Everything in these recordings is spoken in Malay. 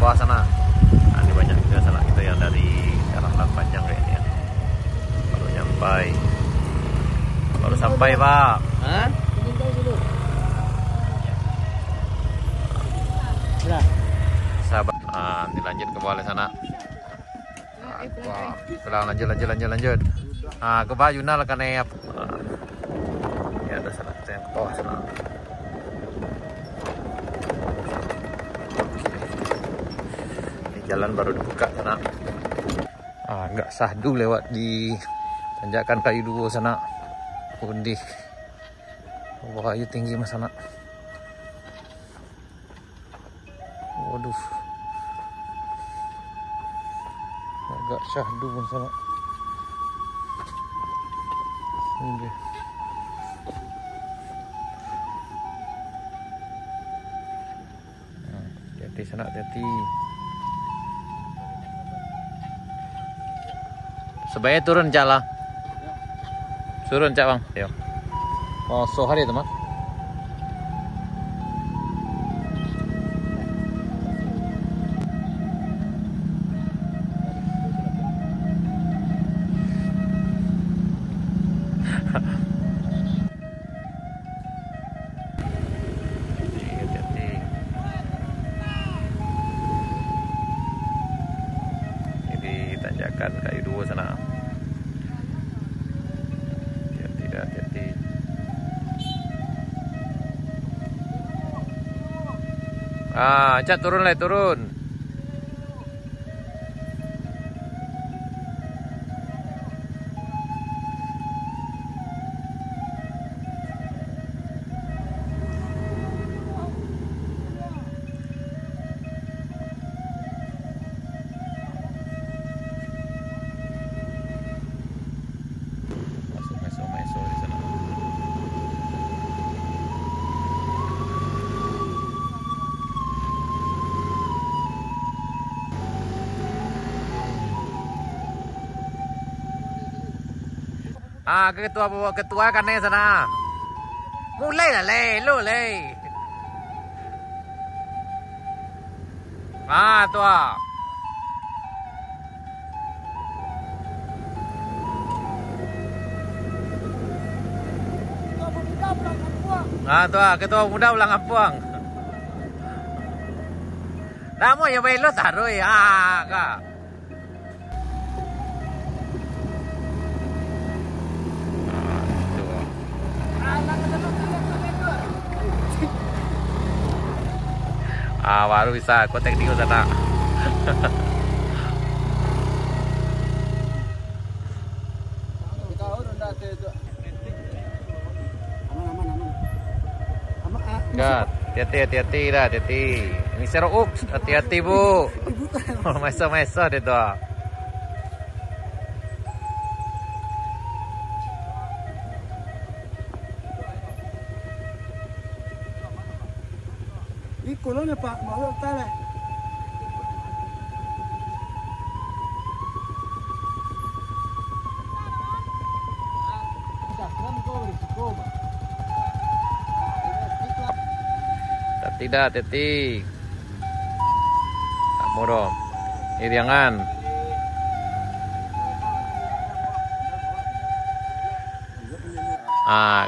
bawah sana. Nah, ini banyak juga sana itu yang dari arah Lang Panjang kayaknya ya. Baru sampai Pak. Hah? Sahabat, ini lanjut ke bawah sana. Wah, lanjut. Ke bawah Yunal kan ya. Ya ada sana, yang ke bawah sana. Ini jalan baru dibuka sana. Nggak sahdu lewat di tanjakan kayu duo sana. Undi. Kayu tinggi mas sana. Waduh. Agak syahdu pun sana. Ini dia. Hati-hati sana, hati-hati. Sebaiknya turun Cak lah. Turun Cak Bang. Ayo. Oh, hari teman. Ini tanjakan kayu dua sana. Hati-hati. Cak turun. Masuk di sana. Ketua kan ya sana. Mulai lah lu. Tua. Tua, ketua muda ulang Ampuang. Namo ya lo taruh ya, Kak. Baru bisa kontak di sana. Enggak, hati-hati dah, hati-hati. Ini serok, hati-hati Bu. Mesa dia tuh. Ikulnya Pak, mau tale. Tidak, hati-hati. Tak moro. Iriangan.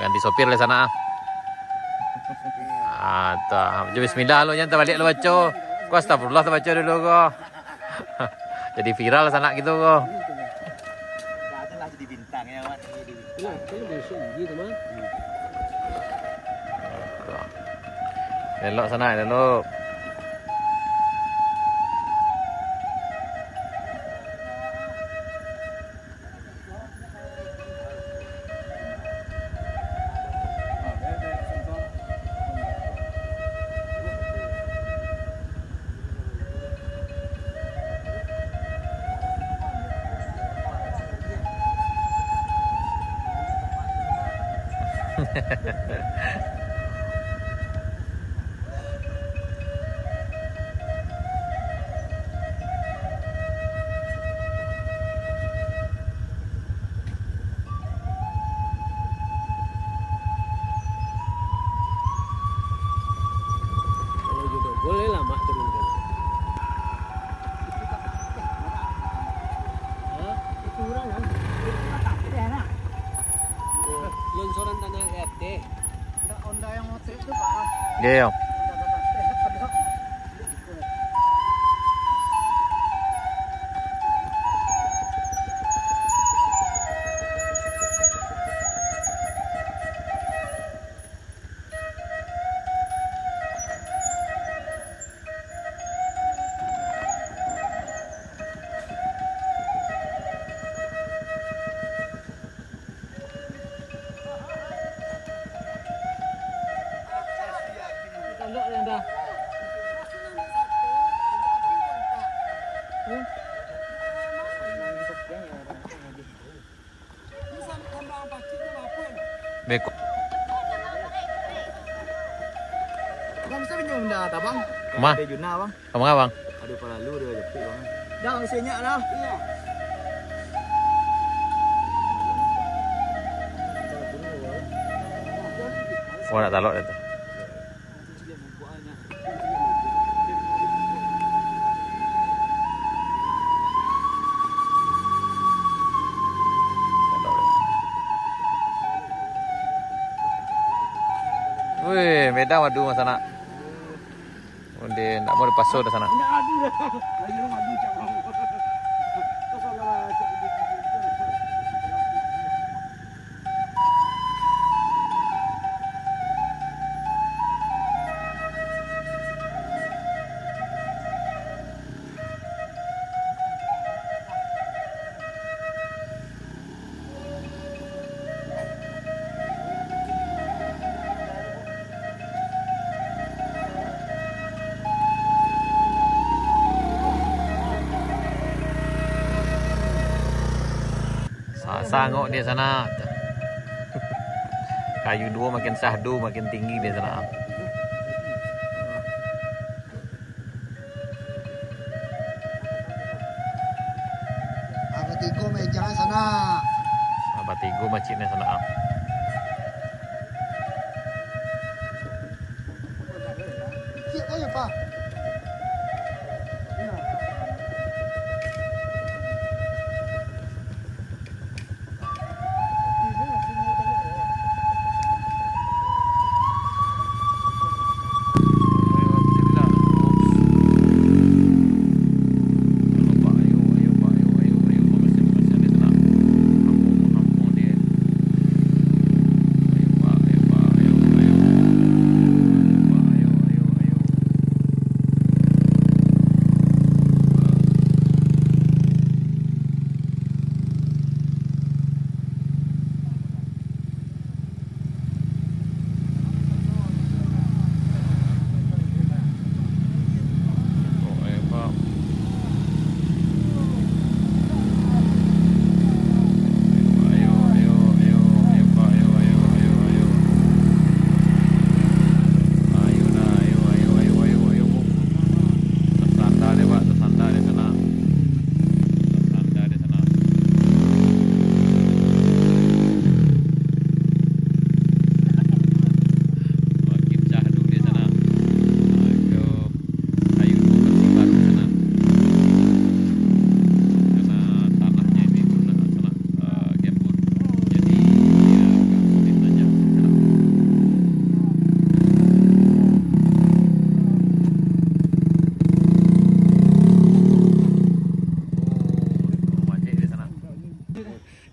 Ganti sopir le sana. Bismillah lo jangan terbalik lo baca. Kau astagfirullah terbaca dulu kau. Jadi viral sana gitu kau. Elok sana, elok. Boleh lah mak turun. Ghê không? Beko. Bang, saya pinjam dah tak bang? Kemana? Ada Juna bang. Kemana bang? Ada pelalu dia jepit bang. Dah senyak dah. Iya. Oh nak talok dah tu. Wih, medan madu masa nak. Dia nak mau dipasok dah sana. Nak adu dah. Lagi orang adu cak bang. Kau salah cak dia. Sangok dia sana. Kayu dua makin sahdu, makin tinggi dia sana. Batigo jangan sana. Batigo masjidnya sana. Siap aja pak.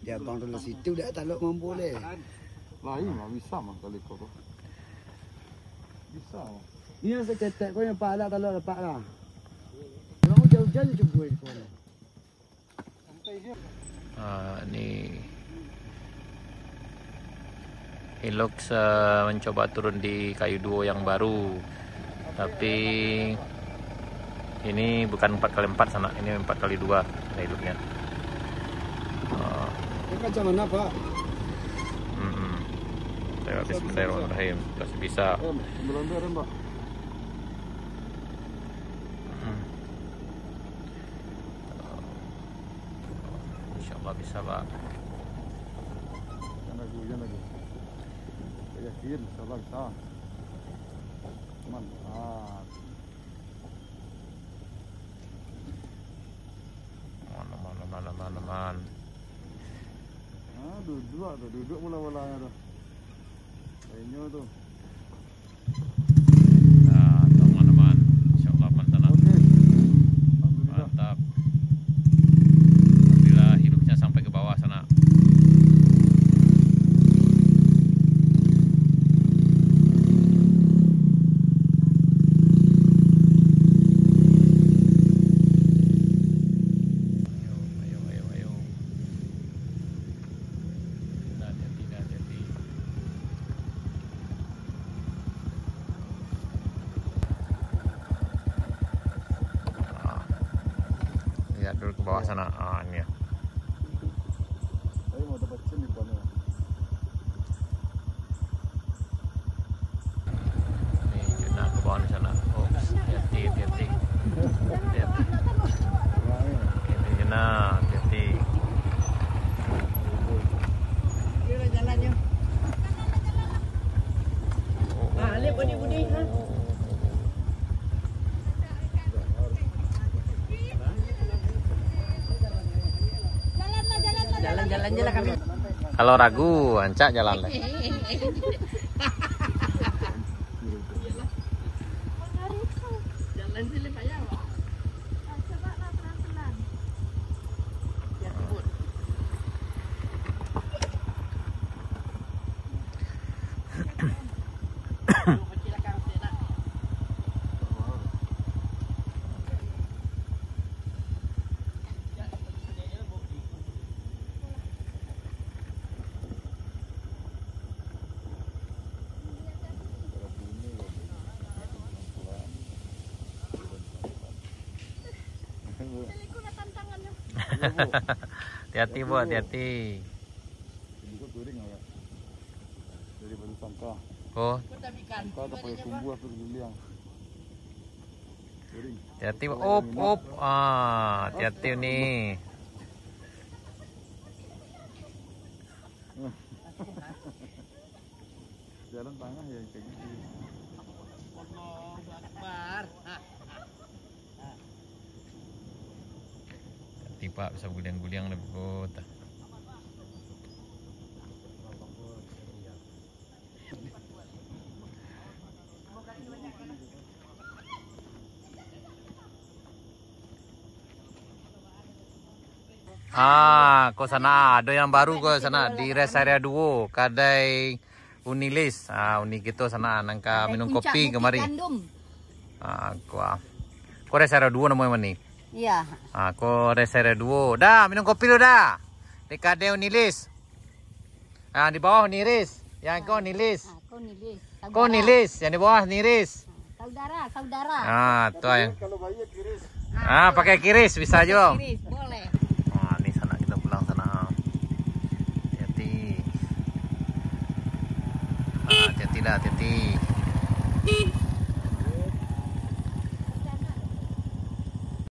Dia bang dulu situ dia tak mampu boleh. Lain lah bisa mah kali kau tu. Bisa. Ni saya cetek kau yang pak lah tak lepak lah. Kalau jauh-jauh cuba kau. Ni Hilux mencoba turun di kayu duo yang baru, tapi ini bukan 4x4 sana, ini 4x2 Hilux-nya. Macam mana pak? Bismillahirrahmanirrahim. Masih bisa. Beranda mbak. InsyaAllah bisa pak. Jangan lagi. Saya yakin InsyaAllah bisa. Mantap. Man. Duduk mula-mulanya tu. Lainnya tu. lihat dulu ke bawah sana. Ini ya. Saya mau dapat sini mana? Nih, kita ke bawah di sana. Oh, hati-hati. Hati-hati Jena, hati-hati. Jalan-jalannya. Lihat budi-budi. Jalan-jalan je lah kami. Kalau ragu, ancak jalan lah. Jalan sini payah. Coba lah pelan-pelan. Hati-hati Bu, hati-hati. Juga touring agak. Dari batu sangka. Oh, Sangka tak pakai sumbu atau giliang. Touring. hati-hati Bu. Op. Hati-hati nih. Jalan tengah ya kayak gitu. Allahu Akbar. Hati Pak, bisa guliang-guliang lebih gut. Kau sana ada yang baru kau sana di rest area 2 kadai Unilis. Uni kita sana nangka minum kopi kemari. Kau rest area 2 namanya mana ni? Iya. Kau rest area 2. Dah minum kopi lu dah. Di kadai Unilis. Di bawah Niris. Yang kau Nilis. Kau nilis. Kau Nilis, yang di bawah Niris. Saudara. Tuh ya. Kalau bayi kiris. Pakai kiris bisa juga. Kiris, boleh. Ini sana kita pulang sana. Hati-hati. Hati-hati lah, hati-hati.